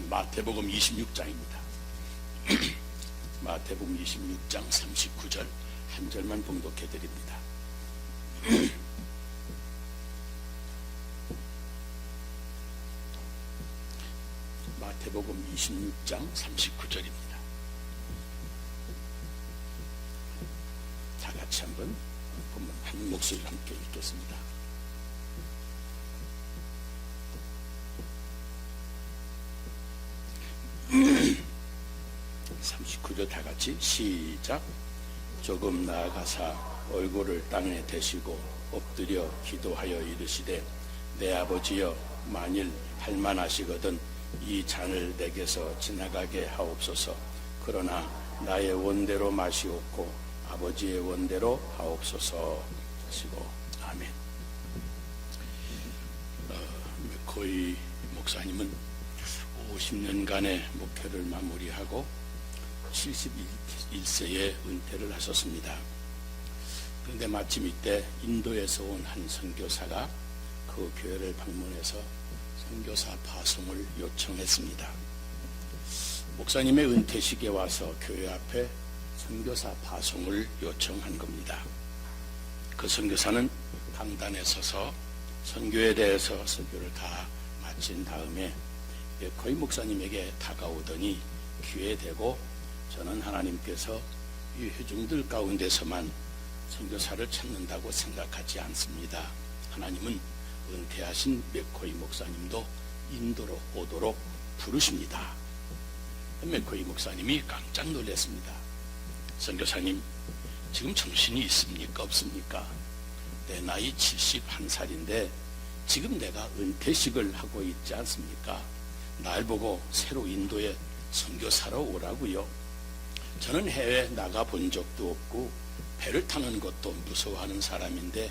마태복음 26장입니다. 마태복음 26장 39절 한 절만 봉독해 드립니다. 마태복음 26장 39절입니다. 다 같이 한번 본문 한 목소리 함께 읽겠습니다. 다 같이 시작. 조금 나아가사 얼굴을 땅에 대시고 엎드려 기도하여 이르시되 내 아버지여 만일 할만하시거든 이 잔을 내게서 지나가게 하옵소서. 그러나 나의 원대로 마시옵고 아버지의 원대로 하옵소서 하시고 아멘. 거의 목사님은 50년간의 목회를 마무리하고 71세에 은퇴를 하셨습니다. 그런데 마침 이때 인도에서 온 한 선교사가 그 교회를 방문해서 선교사 파송을 요청했습니다. 목사님의 은퇴식에 와서 교회 앞에 선교사 파송을 요청한 겁니다. 그 선교사는 강단에 서서 선교에 대해서 설교를 다 마친 다음에 거의 목사님에게 다가오더니 귀에 대고 저는 하나님께서 이 회중들 가운데서만 선교사를 찾는다고 생각하지 않습니다. 하나님은 은퇴하신 맥코이 목사님도 인도로 오도록 부르십니다. 맥코이 목사님이 깜짝 놀랐습니다. 선교사님, 지금 정신이 있습니까? 없습니까? 내 나이 71살인데 지금 내가 은퇴식을 하고 있지 않습니까? 날 보고 새로 인도에 선교사로 오라고요. 저는 해외 나가본 적도 없고 배를 타는 것도 무서워하는 사람인데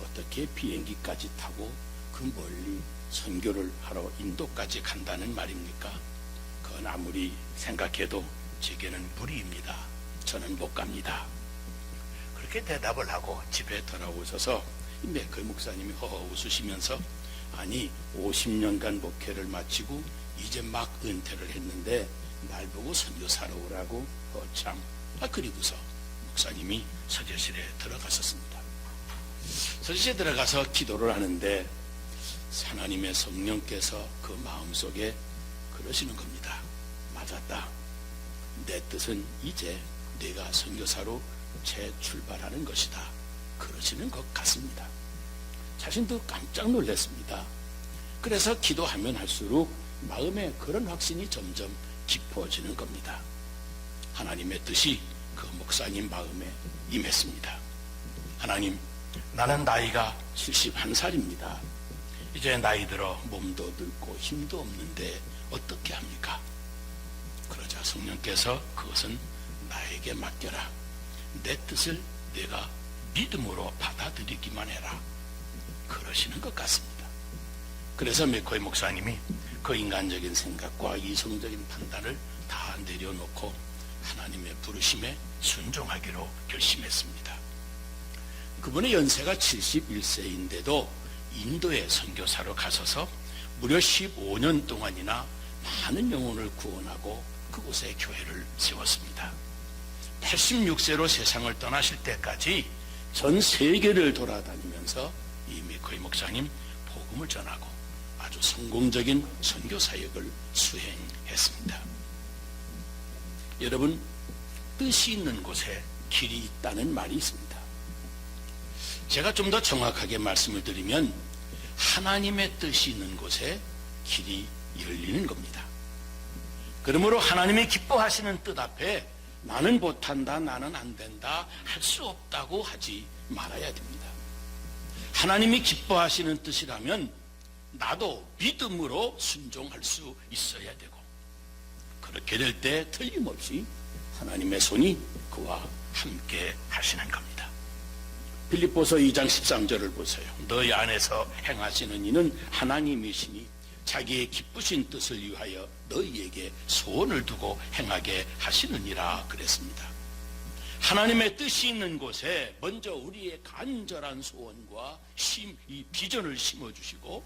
어떻게 비행기까지 타고 그 멀리 선교를 하러 인도까지 간다는 말입니까? 그건 아무리 생각해도 제게는 무리입니다. 저는 못 갑니다. 그렇게 대답을 하고 집에 돌아오셔서 맥코이 목사님이 허허 웃으시면서 아니 50년간 목회를 마치고 이제 막 은퇴를 했는데 날 보고 선교사로 오라고 참. 그리고서 목사님이 서재실에 들어갔었습니다. 서재실에 들어가서 기도를 하는데 하나님의 성령께서 그 마음속에 그러시는 겁니다. 맞았다. 내 뜻은 이제 네가 선교사로 재출발하는 것이다. 그러시는 것 같습니다. 자신도 깜짝 놀랐습니다. 그래서 기도하면 할수록 마음에 그런 확신이 점점 깊어지는 겁니다. 하나님의 뜻이 그 목사님 마음에 임했습니다. 하나님, 나는 나이가 71살입니다. 이제 나이 들어 몸도 늙고 힘도 없는데 어떻게 합니까? 그러자 성령께서 그것은 나에게 맡겨라. 내 뜻을 내가 믿음으로 받아들이기만 해라. 그러시는 것 같습니다. 그래서 맥코이 목사님이 그 인간적인 생각과 이성적인 판단을 다 내려놓고 하나님의 부르심에 순종하기로 결심했습니다. 그분의 연세가 71세인데도 인도에 선교사로 가셔서 무려 15년 동안이나 많은 영혼을 구원하고 그곳에 교회를 세웠습니다. 86세로 세상을 떠나실 때까지 전 세계를 돌아다니면서 이 맥코이 목사님 복음을 전하고 아주 성공적인 선교 사역을 수행했습니다. 여러분, 뜻이 있는 곳에 길이 있다는 말이 있습니다. 제가 좀 더 정확하게 말씀을 드리면 하나님의 뜻이 있는 곳에 길이 열리는 겁니다. 그러므로 하나님이 기뻐하시는 뜻 앞에 나는 못한다, 나는 안 된다, 할 수 없다고 하지 말아야 됩니다. 하나님이 기뻐하시는 뜻이라면 나도 믿음으로 순종할 수 있어야 되고, 그렇게 될 때 틀림없이 하나님의 손이 그와 함께 하시는 겁니다. 빌립보서 2장 13절을 보세요. 너희 안에서 행하시는 이는 하나님이시니 자기의 기쁘신 뜻을 위하여 너희에게 소원을 두고 행하게 하시느니라 그랬습니다. 하나님의 뜻이 있는 곳에 먼저 우리의 간절한 소원과 이 비전을 심어주시고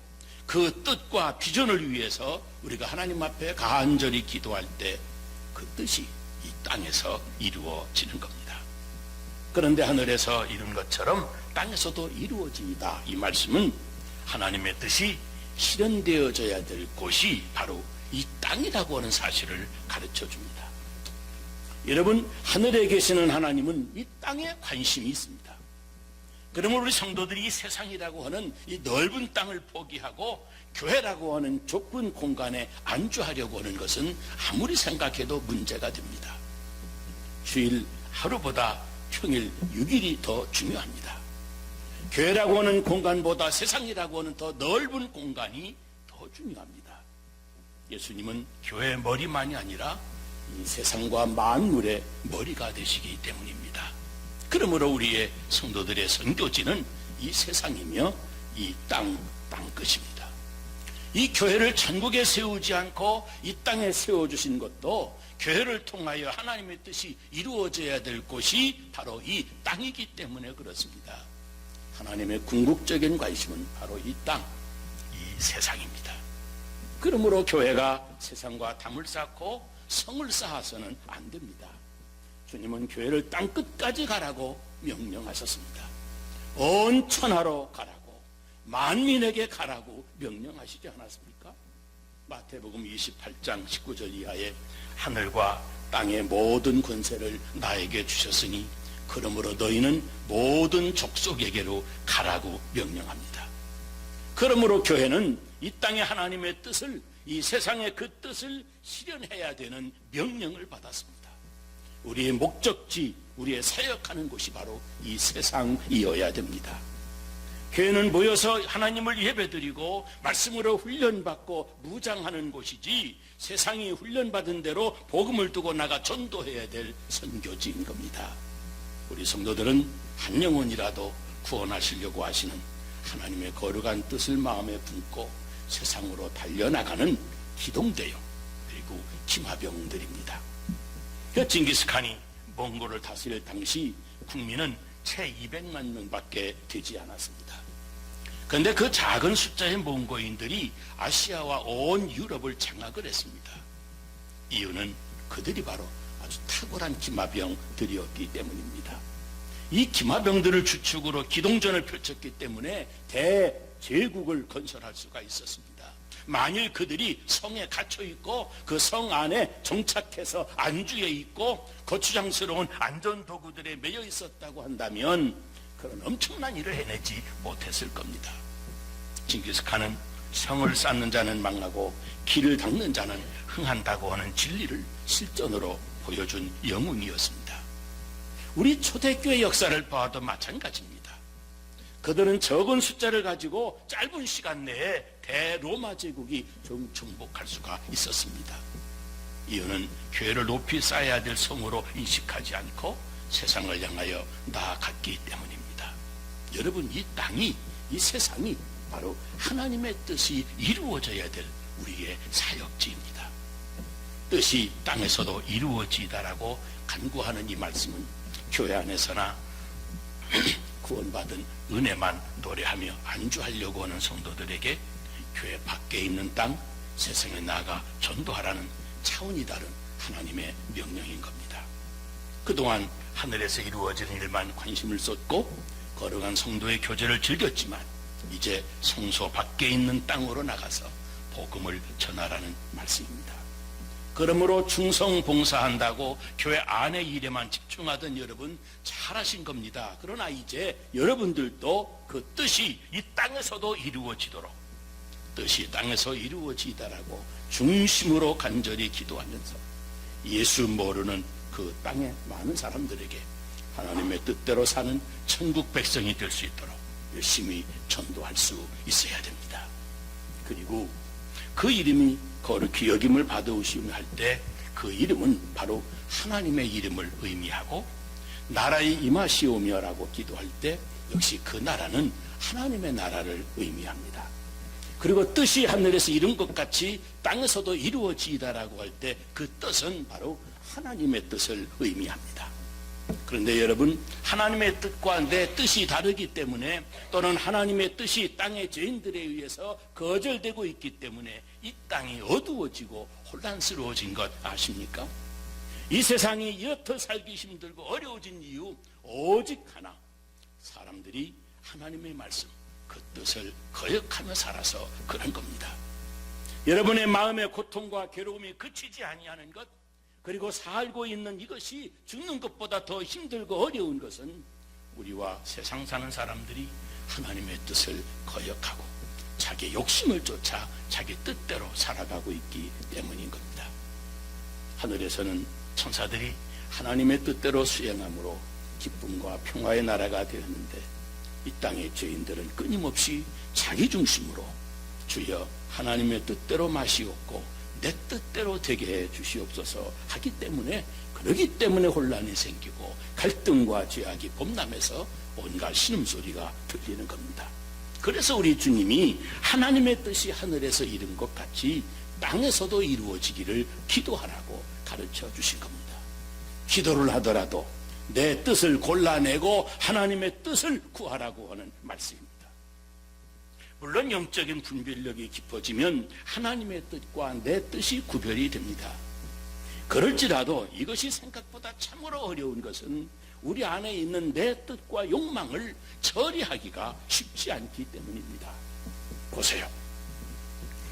그 뜻과 비전을 위해서 우리가 하나님 앞에 간절히 기도할 때 그 뜻이 이 땅에서 이루어지는 겁니다. 그런데 하늘에서 이룬 것처럼 땅에서도 이루어집니다. 이 말씀은 하나님의 뜻이 실현되어져야 될 곳이 바로 이 땅이라고 하는 사실을 가르쳐 줍니다. 여러분, 하늘에 계시는 하나님은 이 땅에 관심이 있습니다. 그러므로 우리 성도들이 이 세상이라고 하는 이 넓은 땅을 포기하고 교회라고 하는 좁은 공간에 안주하려고 하는 것은 아무리 생각해도 문제가 됩니다. 주일 하루보다 평일 6일이 더 중요합니다. 교회라고 하는 공간보다 세상이라고 하는 더 넓은 공간이 더 중요합니다. 예수님은 교회의 머리만이 아니라 이 세상과 만물의 머리가 되시기 때문입니다. 그러므로 우리의 성도들의 선교지는 이 세상이며 이 땅끝입니다. 이 교회를 천국에 세우지 않고 이 땅에 세워주신 것도 교회를 통하여 하나님의 뜻이 이루어져야 될 곳이 바로 이 땅이기 때문에 그렇습니다. 하나님의 궁극적인 관심은 바로 이 땅, 이 세상입니다. 그러므로 교회가 세상과 담을 쌓고 성을 쌓아서는 안 됩니다. 주님은 교회를 땅 끝까지 가라고 명령하셨습니다. 온 천하로 가라고, 만민에게 가라고 명령하시지 않았습니까? 마태복음 28장 19절 이하에 하늘과 땅의 모든 권세를 나에게 주셨으니 그러므로 너희는 모든 족속에게로 가라고 명령합니다. 그러므로 교회는 이 땅의 하나님의 뜻을, 이 세상의 그 뜻을 실현해야 되는 명령을 받았습니다. 우리의 목적지, 우리의 사역하는 곳이 바로 이 세상이어야 됩니다. 교회는 모여서 하나님을 예배드리고 말씀으로 훈련받고 무장하는 곳이지 세상이 훈련받은 대로 복음을 두고 나가 전도해야 될 선교지인 겁니다. 우리 성도들은 한 영혼이라도 구원하시려고 하시는 하나님의 거룩한 뜻을 마음에 품고 세상으로 달려나가는 기동대요, 그리고 기마병들입니다. 징기스칸이 몽골을 다스릴 당시 국민은 채 200만 명밖에 되지 않았습니다. 그런데 그 작은 숫자의 몽고인들이 아시아와 온 유럽을 장악을 했습니다. 이유는 그들이 바로 아주 탁월한 기마병들이었기 때문입니다. 이 기마병들을 주축으로 기동전을 펼쳤기 때문에 대제국을 건설할 수가 있었습니다. 만일 그들이 성에 갇혀 있고 그 성 안에 정착해서 안주해 있고 거추장스러운 안전도구들에 매여 있었다고 한다면 그런 엄청난 일을 해내지 못했을 겁니다. 징기스칸은 성을 쌓는 자는 망하고 길을 닦는 자는 흥한다고 하는 진리를 실전으로 보여준 영웅이었습니다. 우리 초대교회 역사를 봐도 마찬가지입니다. 그들은 적은 숫자를 가지고 짧은 시간 내에 대로마 제국이 정복할 수가 있었습니다. 이유는 교회를 높이 쌓아야 될 성으로 인식하지 않고 세상을 향하여 나아갔기 때문입니다. 여러분, 이 땅이, 이 세상이 바로 하나님의 뜻이 이루어져야 될 우리의 사역지입니다. 뜻이 땅에서도 이루어지다라고 간구하는 이 말씀은 교회 안에서나 구원받은 은혜만 노래하며 안주하려고 하는 성도들에게 교회 밖에 있는 땅, 세상에 나아가 전도하라는 차원이 다른 하나님의 명령인 겁니다. 그동안 하늘에서 이루어지는 일만 관심을 쏟고 거룩한 성도의 교제를 즐겼지만 이제 성소 밖에 있는 땅으로 나가서 복음을 전하라는 말씀입니다. 그러므로 충성 봉사한다고 교회 안의 일에만 집중하던 여러분 잘하신 겁니다. 그러나 이제 여러분들도 그 뜻이 이 땅에서도 이루어지도록, 뜻이 땅에서 이루어지다라고 중심으로 간절히 기도하면서 예수 모르는 그 땅의 많은 사람들에게 하나님의 뜻대로 사는 천국 백성이 될 수 있도록 열심히 전도할 수 있어야 됩니다. 그리고 그 이름이 거룩히 여김을 받으시며 할 때 그 이름은 바로 하나님의 이름을 의미하고 나라의 임하시오며라고 기도할 때 역시 그 나라는 하나님의 나라를 의미합니다. 그리고 뜻이 하늘에서 이룬 것 같이 땅에서도 이루어지다라고 할 때 그 뜻은 바로 하나님의 뜻을 의미합니다. 그런데 여러분, 하나님의 뜻과 내 뜻이 다르기 때문에, 또는 하나님의 뜻이 땅의 죄인들에 의해서 거절되고 있기 때문에 이 땅이 어두워지고 혼란스러워진 것 아십니까? 이 세상이 여터 살기 힘들고 어려워진 이유 오직 하나, 사람들이 하나님의 말씀, 그 뜻을 거역하며 살아서 그런 겁니다. 여러분의 마음의 고통과 괴로움이 그치지 아니하는 것, 그리고 살고 있는 이것이 죽는 것보다 더 힘들고 어려운 것은 우리와 세상 사는 사람들이 하나님의 뜻을 거역하고 자기 욕심을 쫓아 자기 뜻대로 살아가고 있기 때문인 겁니다. 하늘에서는 천사들이 하나님의 뜻대로 수행함으로 기쁨과 평화의 나라가 되었는데, 이 땅의 죄인들은 끊임없이 자기 중심으로 주여 하나님의 뜻대로 마시옵고 내 뜻대로 되게 해 주시옵소서 하기 때문에, 그러기 때문에 혼란이 생기고 갈등과 죄악이 범람해서 온갖 신음소리가 들리는 겁니다. 그래서 우리 주님이 하나님의 뜻이 하늘에서 이룬 것 같이 땅에서도 이루어지기를 기도하라고 가르쳐 주신 겁니다. 기도를 하더라도 내 뜻을 골라내고 하나님의 뜻을 구하라고 하는 말씀입니다. 물론 영적인 분별력이 깊어지면 하나님의 뜻과 내 뜻이 구별이 됩니다. 그럴지라도 이것이 생각보다 참으로 어려운 것은 우리 안에 있는 내 뜻과 욕망을 처리하기가 쉽지 않기 때문입니다. 보세요.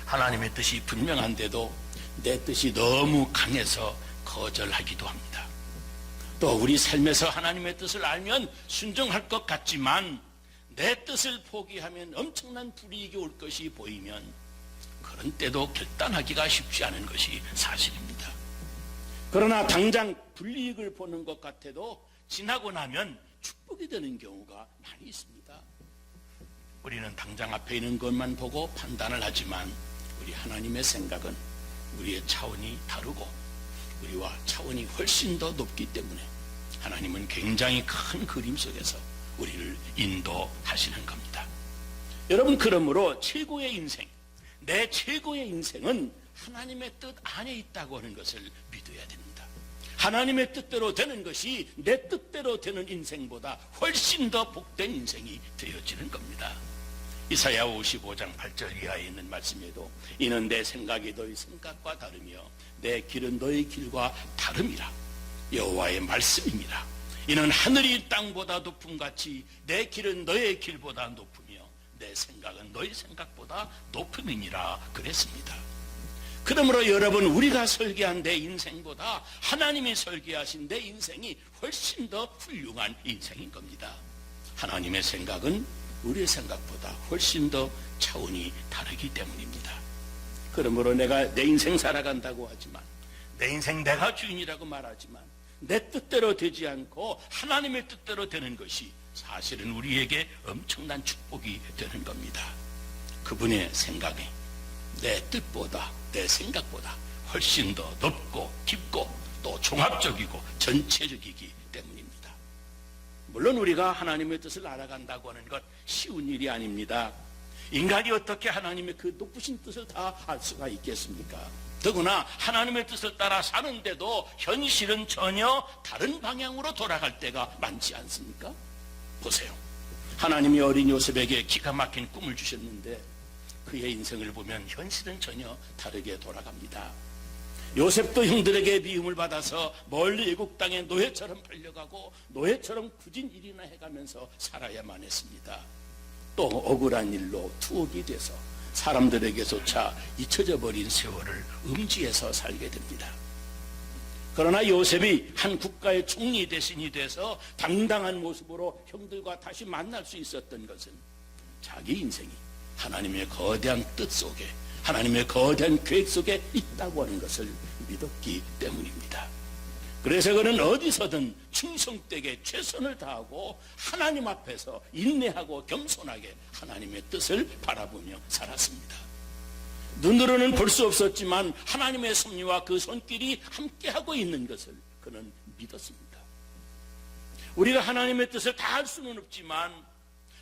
하나님의 뜻이 분명한데도 내 뜻이 너무 강해서 거절하기도 합니다. 또 우리 삶에서 하나님의 뜻을 알면 순종할 것 같지만 내 뜻을 포기하면 엄청난 불이익이 올 것이 보이면 그런 때도 결단하기가 쉽지 않은 것이 사실입니다. 그러나 당장 불이익을 보는 것 같아도 지나고 나면 축복이 되는 경우가 많이 있습니다. 우리는 당장 앞에 있는 것만 보고 판단을 하지만 우리 하나님의 생각은 우리의 차원이 다르고 우리와 차원이 훨씬 더 높기 때문에 하나님은 굉장히 큰 그림 속에서 우리를 인도하시는 겁니다. 여러분, 그러므로 최고의 인생, 내 최고의 인생은 하나님의 뜻 안에 있다고 하는 것을 믿어야 됩니다. 하나님의 뜻대로 되는 것이 내 뜻대로 되는 인생보다 훨씬 더 복된 인생이 되어지는 겁니다. 이사야 55장 8절 이하에 있는 말씀에도 이는 내 생각이 너희 생각과 다르며 내 길은 너희 길과 다름이라. 여호와의 말씀입니다. 이는 하늘이 땅보다 높음같이 내 길은 너의 길보다 높으며 내 생각은 너의 생각보다 높음이니라 그랬습니다. 그러므로 여러분, 우리가 설계한 내 인생보다 하나님이 설계하신 내 인생이 훨씬 더 훌륭한 인생인 겁니다. 하나님의 생각은 우리의 생각보다 훨씬 더 차원이 다르기 때문입니다. 그러므로 내가 내 인생 살아간다고 하지만, 내 인생 내가 주인이라고 말하지만 내 뜻대로 되지 않고 하나님의 뜻대로 되는 것이 사실은 우리에게 엄청난 축복이 되는 겁니다. 그분의 생각이 내 뜻보다, 내 생각보다 훨씬 더 높고 깊고 또 종합적이고 전체적이기 때문입니다. 물론 우리가 하나님의 뜻을 알아간다고 하는 것 쉬운 일이 아닙니다. 인간이 어떻게 하나님의 그 높으신 뜻을 다 알 수가 있겠습니까? 더구나 하나님의 뜻을 따라 사는데도 현실은 전혀 다른 방향으로 돌아갈 때가 많지 않습니까? 보세요. 하나님이 어린 요셉에게 기가 막힌 꿈을 주셨는데 그의 인생을 보면 현실은 전혀 다르게 돌아갑니다. 요셉도 형들에게 미움을 받아서 멀리 애국 땅에 노예처럼 팔려가고 노예처럼 굳은 일이나 해가면서 살아야만 했습니다. 또 억울한 일로 투옥이 돼서 사람들에게조차 잊혀져 버린 세월을 음지에서 살게 됩니다. 그러나 요셉이 한 국가의 총리 대신이 돼서 당당한 모습으로 형들과 다시 만날 수 있었던 것은 자기 인생이 하나님의 거대한 뜻 속에, 하나님의 거대한 계획 속에 있다고 하는 것을 믿었기 때문입니다. 그래서 그는 어디서든 충성되게 최선을 다하고 하나님 앞에서 인내하고 겸손하게 하나님의 뜻을 바라보며 살았습니다. 눈으로는 볼 수 없었지만 하나님의 섭리와 그 손길이 함께하고 있는 것을 그는 믿었습니다. 우리가 하나님의 뜻을 다 할 수는 없지만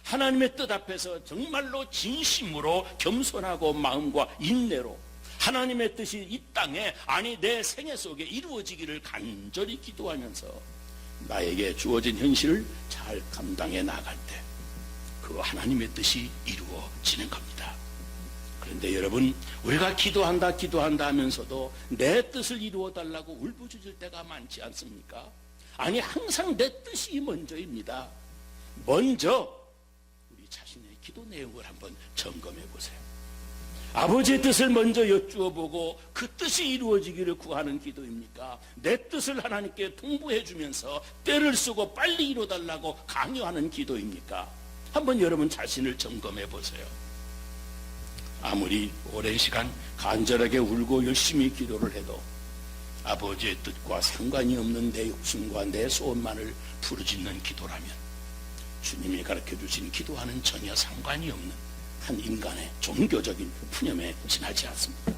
하나님의 뜻 앞에서 정말로 진심으로 겸손하고 마음과 인내로 하나님의 뜻이 이 땅에, 아니 내 생애 속에 이루어지기를 간절히 기도하면서 나에게 주어진 현실을 잘 감당해 나갈 때 그 하나님의 뜻이 이루어지는 겁니다. 그런데 여러분, 우리가 기도한다 하면서도 내 뜻을 이루어 달라고 울부짖을 때가 많지 않습니까? 아니, 항상 내 뜻이 먼저입니다. 먼저 우리 자신의 기도 내용을 한번 점검해 보세요. 아버지의 뜻을 먼저 여쭈어 보고 그 뜻이 이루어지기를 구하는 기도입니까? 내 뜻을 하나님께 통보해 주면서 때를 쓰고 빨리 이루어달라고 강요하는 기도입니까? 한번 여러분 자신을 점검해 보세요. 아무리 오랜 시간 간절하게 울고 열심히 기도를 해도 아버지의 뜻과 상관이 없는 내 욕심과 내 소원만을 부르짖는 기도라면 주님이 가르쳐 주신 기도와는 전혀 상관이 없는 한 인간의 종교적인 푸념에 지나지 않습니다.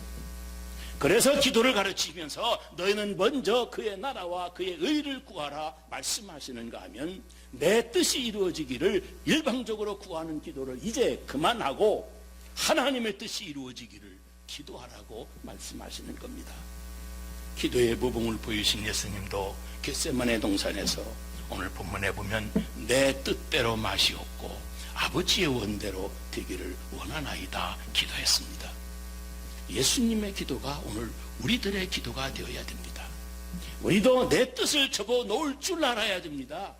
그래서 기도를 가르치면서 너희는 먼저 그의 나라와 그의 의를 구하라 말씀하시는가 하면 내 뜻이 이루어지기를 일방적으로 구하는 기도를 이제 그만하고 하나님의 뜻이 이루어지기를 기도하라고 말씀하시는 겁니다. 기도의 모범을 보이신 예수님도 겟세마네 동산에서 오늘 본문에 보면 내 뜻대로 마시옵고 아버지의 원대로 되기를 원하나이다 기도했습니다. 예수님의 기도가 오늘 우리들의 기도가 되어야 됩니다. 우리도 내 뜻을 접어놓을 줄 알아야 됩니다.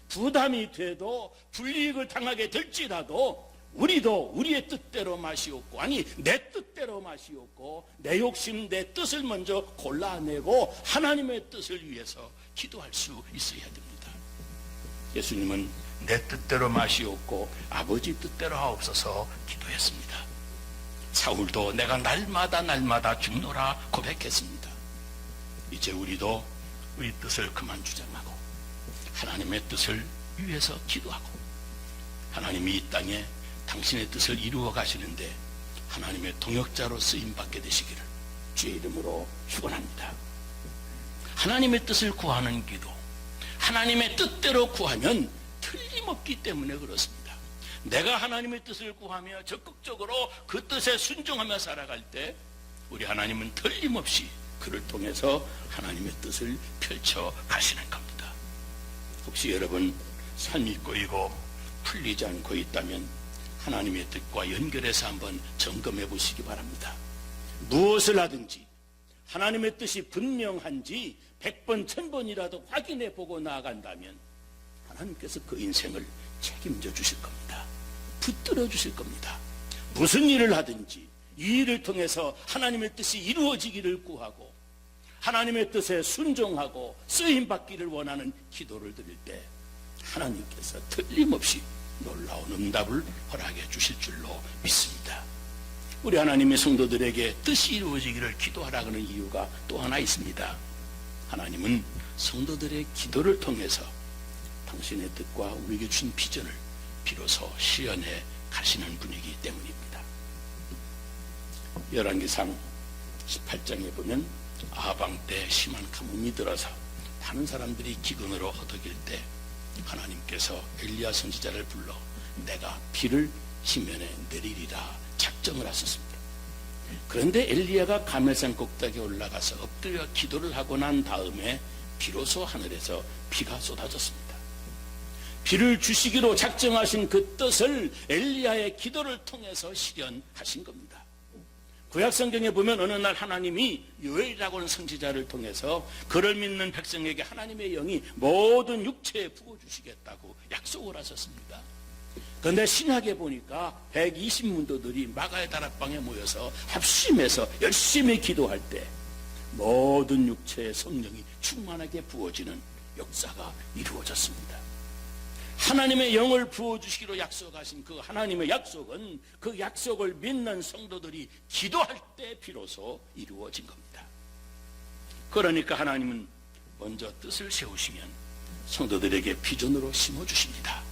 부담이 돼도 불이익을 당하게 될지라도 우리도 우리의 뜻대로 마시옵고, 아니 내 뜻대로 마시옵고 내 욕심 내 뜻을 먼저 골라내고 하나님의 뜻을 위해서 기도할 수 있어야 됩니다. 예수님은 내 뜻대로 마시옵고 아버지 뜻대로 하옵소서 기도했습니다. 사울도 내가 날마다 죽노라 고백했습니다. 이제 우리도 우리 뜻을 그만 주장하고 하나님의 뜻을 위해서 기도하고 하나님이 이 땅에 당신의 뜻을 이루어 가시는데 하나님의 동역자로 쓰임받게 되시기를 주의 이름으로 축원합니다. 하나님의 뜻을 구하는 기도, 하나님의 뜻대로 구하면 틀림없기 때문에 그렇습니다. 내가 하나님의 뜻을 구하며 적극적으로 그 뜻에 순종하며 살아갈 때 우리 하나님은 틀림없이 그를 통해서 하나님의 뜻을 펼쳐 가시는 겁니다. 혹시 여러분 삶이 꼬이고 풀리지 않고 있다면 하나님의 뜻과 연결해서 한번 점검해 보시기 바랍니다. 무엇을 하든지 하나님의 뜻이 분명한지 100번 1000번이라도 확인해 보고 나아간다면 하나님께서 그 인생을 책임져 주실 겁니다. 붙들어 주실 겁니다. 무슨 일을 하든지 이 일을 통해서 하나님의 뜻이 이루어지기를 구하고 하나님의 뜻에 순종하고 쓰임받기를 원하는 기도를 드릴 때 하나님께서 틀림없이 놀라운 응답을 허락해 주실 줄로 믿습니다. 우리 하나님의 성도들에게 뜻이 이루어지기를 기도하라고 하는 이유가 또 하나 있습니다. 하나님은 성도들의 기도를 통해서 당신의 뜻과 우리에게 주신 비전을 비로소 실현해 가시는 분이기 때문입니다. 열왕기상 18장에 보면 아방 때 심한 가뭄이 들어서 많은 사람들이 기근으로 허덕일 때 하나님께서 엘리야 선지자를 불러 내가 비를 지면에 내리리라 작정을 하셨습니다. 그런데 엘리야가 가멜산 꼭대기에 올라가서 엎드려 기도를 하고 난 다음에 비로소 하늘에서 비가 쏟아졌습니다. 비를 주시기로 작정하신 그 뜻을 엘리야의 기도를 통해서 실현하신 겁니다. 구약성경에 보면 어느 날 하나님이 요엘이라고 하는 선지자를 통해서 그를 믿는 백성에게 하나님의 영이 모든 육체에 부어주시겠다고 약속을 하셨습니다. 그런데 신약에 보니까 120문도들이 마가의 다락방에 모여서 합심해서 열심히 기도할 때 모든 육체의 성령이 충만하게 부어지는 역사가 이루어졌습니다. 하나님의 영을 부어주시기로 약속하신 그 하나님의 약속은 그 약속을 믿는 성도들이 기도할 때 비로소 이루어진 겁니다. 그러니까 하나님은 먼저 뜻을 세우시면 성도들에게 비전으로 심어주십니다.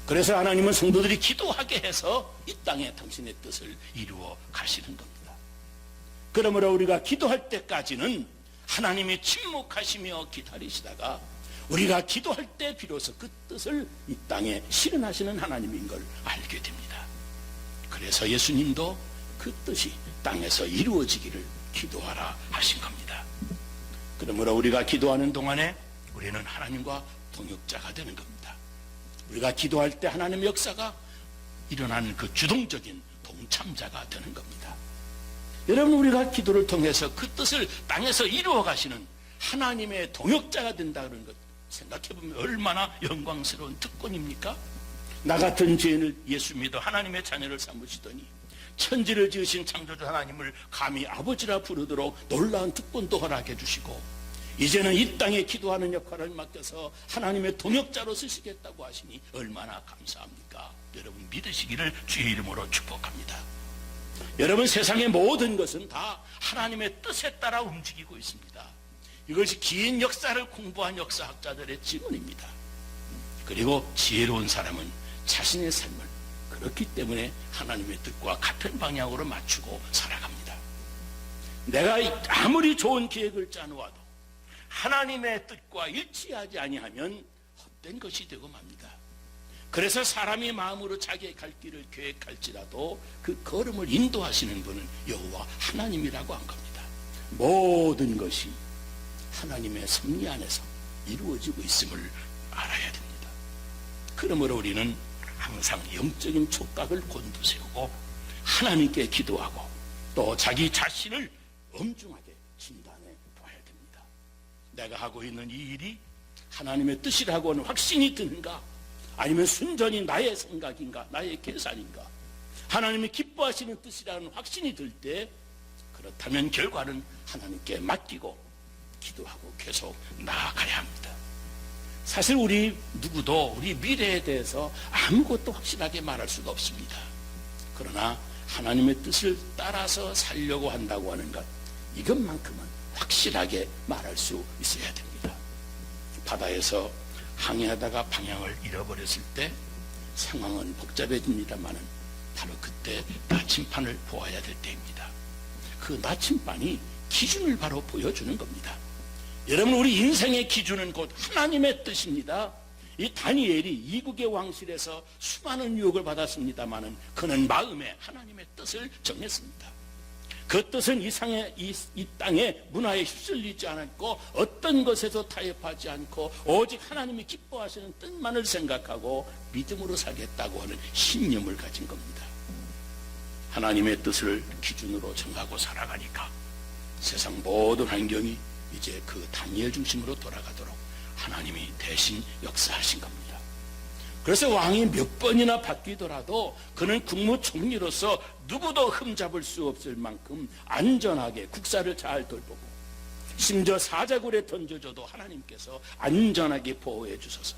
그래서 하나님은 성도들이 기도하게 해서 이 땅에 당신의 뜻을 이루어 가시는 겁니다. 그러므로 우리가 기도할 때까지는 하나님이 침묵하시며 기다리시다가 우리가 기도할 때 비로소 그 뜻을 이 땅에 실현하시는 하나님인 걸 알게 됩니다. 그래서 예수님도 그 뜻이 땅에서 이루어지기를 기도하라 하신 겁니다. 그러므로 우리가 기도하는 동안에 우리는 하나님과 동역자가 되는 겁니다. 우리가 기도할 때 하나님의 역사가 일어나는 그 주동적인 동참자가 되는 겁니다. 여러분, 우리가 기도를 통해서 그 뜻을 땅에서 이루어 가시는 하나님의 동역자가 된다는 것 생각해보면 얼마나 영광스러운 특권입니까? 나 같은 죄인을 예수 믿어 하나님의 자녀를 삼으시더니 천지를 지으신 창조주 하나님을 감히 아버지라 부르도록 놀라운 특권도 허락해 주시고, 이제는 이 땅에 기도하는 역할을 맡겨서 하나님의 동역자로 쓰시겠다고 하시니 얼마나 감사합니까? 여러분, 믿으시기를 주의 이름으로 축복합니다. 여러분, 세상의 모든 것은 다 하나님의 뜻에 따라 움직이고 있습니다. 이것이 긴 역사를 공부한 역사학자들의 지문입니다. 그리고 지혜로운 사람은 자신의 삶을 그렇기 때문에 하나님의 뜻과 같은 방향으로 맞추고 살아갑니다. 내가 아무리 좋은 계획을 짜놓아도 하나님의 뜻과 일치하지 아니하면 헛된 것이 되고 맙니다. 그래서 사람이 마음으로 자기의 갈 길을 계획할지라도 그 걸음을 인도하시는 분은 여호와 하나님이라고 한 겁니다. 모든 것이 하나님의 섭리 안에서 이루어지고 있음을 알아야 됩니다. 그러므로 우리는 항상 영적인 촉각을 곤두세우고 하나님께 기도하고 또 자기 자신을 엄중하게 진단해 봐야 됩니다. 내가 하고 있는 이 일이 하나님의 뜻이라고 하는 확신이 드는가, 아니면 순전히 나의 생각인가, 나의 계산인가, 하나님이 기뻐하시는 뜻이라는 확신이 들 때, 그렇다면 결과는 하나님께 맡기고 기도하고 계속 나아가야 합니다. 사실 우리 누구도 우리 미래에 대해서 아무것도 확실하게 말할 수가 없습니다. 그러나 하나님의 뜻을 따라서 살려고 한다고 하는 것, 이것만큼은 확실하게 말할 수 있어야 됩니다. 바다에서 항해하다가 방향을 잃어버렸을 때 상황은 복잡해집니다만은 바로 그때 나침반을 보아야 될 때입니다. 그 나침반이 기준을 바로 보여주는 겁니다. 여러분, 우리 인생의 기준은 곧 하나님의 뜻입니다. 이 다니엘이 이국의 왕실에서 수많은 유혹을 받았습니다마는 그는 마음에 하나님의 뜻을 정했습니다. 그 뜻은 이 땅의 문화에 휩쓸리지 않았고 어떤 것에도 타협하지 않고 오직 하나님이 기뻐하시는 뜻만을 생각하고 믿음으로 살겠다고 하는 신념을 가진 겁니다. 하나님의 뜻을 기준으로 정하고 살아가니까 세상 모든 환경이 이제 그 다니엘 중심으로 돌아가도록 하나님이 대신 역사하신 겁니다. 그래서 왕이 몇 번이나 바뀌더라도 그는 국무총리로서 누구도 흠잡을 수 없을 만큼 안전하게 국사를 잘 돌보고, 심지어 사자굴에 던져줘도 하나님께서 안전하게 보호해 주셔서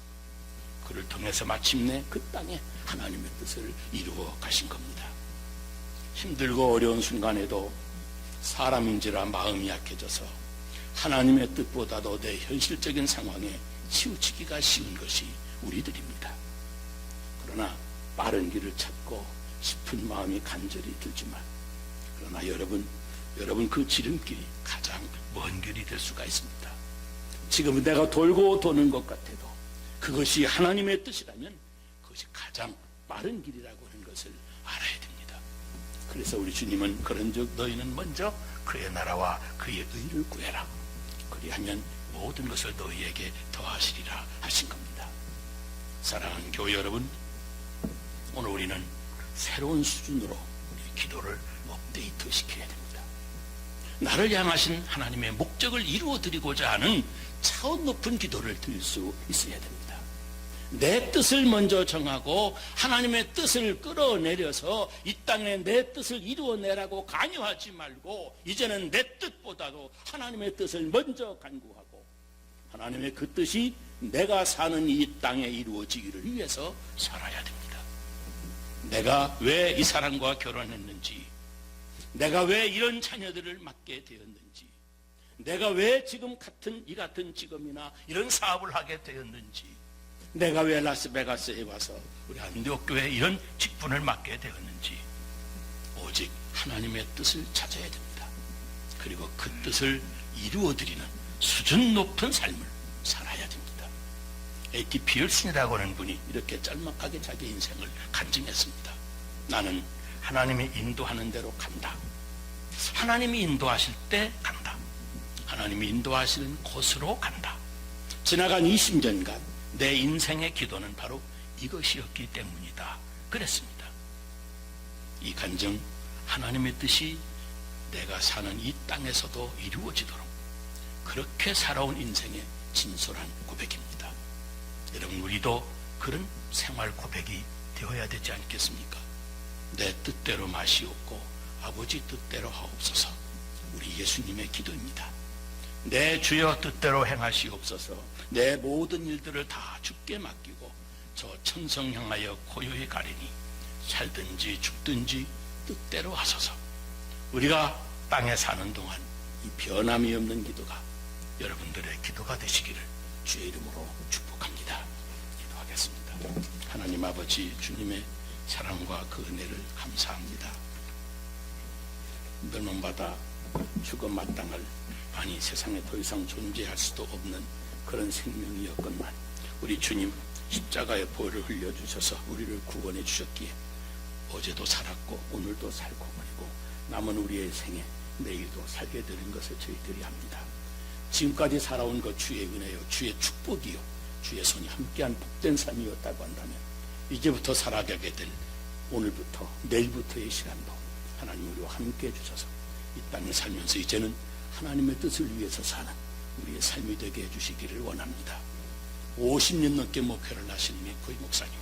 그를 통해서 마침내 그 땅에 하나님의 뜻을 이루어 가신 겁니다. 힘들고 어려운 순간에도 사람인지라 마음이 약해져서 하나님의 뜻보다도 내 현실적인 상황에 치우치기가 쉬운 것이 우리들입니다. 그러나 빠른 길을 찾고 싶은 마음이 간절히 들지만, 그러나 여러분 그 지름길이 가장 먼 길이 될 수가 있습니다. 지금 내가 돌고 도는 것 같아도 그것이 하나님의 뜻이라면 그것이 가장 빠른 길이라고 하는 것을 알아야 됩니다. 그래서 우리 주님은 그런즉 너희는 먼저 그의 나라와 그의 의를 구해라. 그리하면 모든 것을 너희에게 더하시리라 하신 겁니다. 사랑하는 교회 여러분, 오늘 우리는 새로운 수준으로 우리 기도를 업데이트 시켜야 됩니다. 나를 향하신 하나님의 목적을 이루어드리고자 하는 차원 높은 기도를 드릴 수 있어야 됩니다. 내 뜻을 먼저 정하고 하나님의 뜻을 끌어내려서 이 땅에 내 뜻을 이루어내라고 강요하지 말고, 이제는 내 뜻보다도 하나님의 뜻을 먼저 간구하고 하나님의 그 뜻이 내가 사는 이 땅에 이루어지기를 위해서 살아야 됩니다. 내가 왜 이 사람과 결혼했는지, 내가 왜 이런 자녀들을 맡게 되었는지, 내가 왜 지금 이 같은 직업이나 이런 사업을 하게 되었는지, 내가 왜 라스베가스에 와서 우리 안디옥교회에 이런 직분을 맡게 되었는지, 오직 하나님의 뜻을 찾아야 됩니다. 그리고 그 뜻을 이루어드리는 수준 높은 삶을 살아야 됩니다. A.T. 피어슨이라고 하는 분이 이렇게 짤막하게 자기 인생을 간증했습니다. 나는 하나님이 인도하는 대로 간다. 하나님이 인도하실 때 간다. 하나님이 인도하시는 곳으로 간다. 지나간 20년간 내 인생의 기도는 바로 이것이었기 때문이다. 그랬습니다. 이 간증, 하나님의 뜻이 내가 사는 이 땅에서도 이루어지도록 그렇게 살아온 인생의 진솔한 고백입니다. 여러분, 우리도 그런 생활 고백이 되어야 되지 않겠습니까? 내 뜻대로 마시옵고 아버지 뜻대로 하옵소서. 우리 예수님의 기도입니다. 내 주여 뜻대로 행하시옵소서. 내 모든 일들을 다 주께 맡기고 저 천성 향하여 고요히 가리니 살든지 죽든지 뜻대로 하소서. 우리가 땅에 사는 동안 이 변함이 없는 기도가 여러분들의 기도가 되시기를 주의 이름으로 축복합니다. 기도하겠습니다. 하나님 아버지, 주님의 사랑과 그 은혜를 감사합니다. 멸망받아 죽어 마땅할, 아니 세상에 더 이상 존재할 수도 없는 그런 생명이었건만 우리 주님 십자가의 보혈을 흘려주셔서 우리를 구원해 주셨기에 어제도 살았고 오늘도 살고 그리고 남은 우리의 생에 내일도 살게 되는 것을 저희들이 합니다. 지금까지 살아온 것 주의 은혜요, 주의 축복이요, 주의 손이 함께한 복된 삶이었다고 한다면 이제부터 살아가게 될 오늘부터 내일부터의 시간도 하나님 우리와 함께 해주셔서 이 땅에 살면서 이제는 하나님의 뜻을 위해서 사는 우리의 삶이 되게 해주시기를 원합니다. 50년 넘게 목회를 하시는 거의 목사님,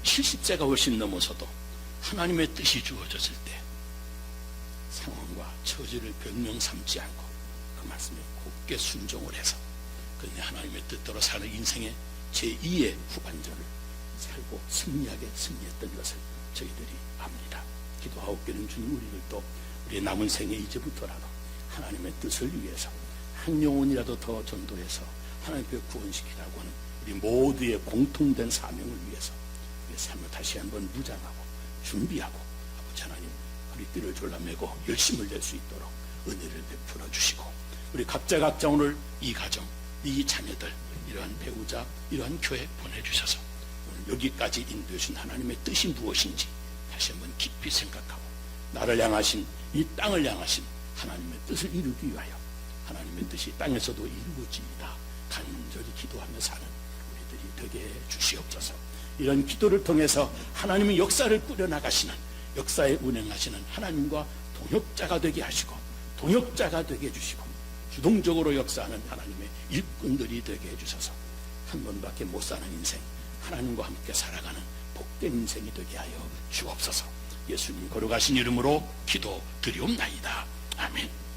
70세가 훨씬 넘어서도 하나님의 뜻이 주어졌을 때 상황과 처지를 변명 삼지 않고 그 말씀에 곱게 순종을 해서 그냥 하나님의 뜻대로 사는 인생의 제2의 후반전을 살고 승리하게 승리했던 것을 저희들이 압니다. 기도하옵기는 주님, 우리를 또 우리의 남은 생에 이제부터라도 하나님의 뜻을 위해서 한 영혼이라도 더 전도해서 하나님께 구원시키라고 하는 우리 모두의 공통된 사명을 위해서 우리의 삶을 다시 한번 무장하고 준비하고 아버지 하나님 허리띠를 졸라매고 열심을 낼 수 있도록 은혜를 베풀어 주시고 우리 각자 오늘 이 가정, 이 자녀들, 이러한 배우자, 이러한 교회 보내주셔서 오늘 여기까지 인도해 주신 하나님의 뜻이 무엇인지 다시 한번 깊이 생각하고 나를 향하신 이 땅을 향하신 하나님의 뜻을 이루기 위하여 하나님의 뜻이 땅에서도 이루어집니다. 간절히 기도하며 사는 우리들이 되게 해 주시옵소서. 이런 기도를 통해서 하나님의 역사를 꾸려나가시는, 역사에 운행하시는 하나님과 동역자가 되게 하시고 동역자가 되게 해주시고 주동적으로 역사하는 하나님의 일꾼들이 되게 해주셔서 한 번밖에 못 사는 인생, 하나님과 함께 살아가는 복된 인생이 되게 하여 주옵소서. 예수님 걸어가신 이름으로 기도 드리옵나이다. 아멘.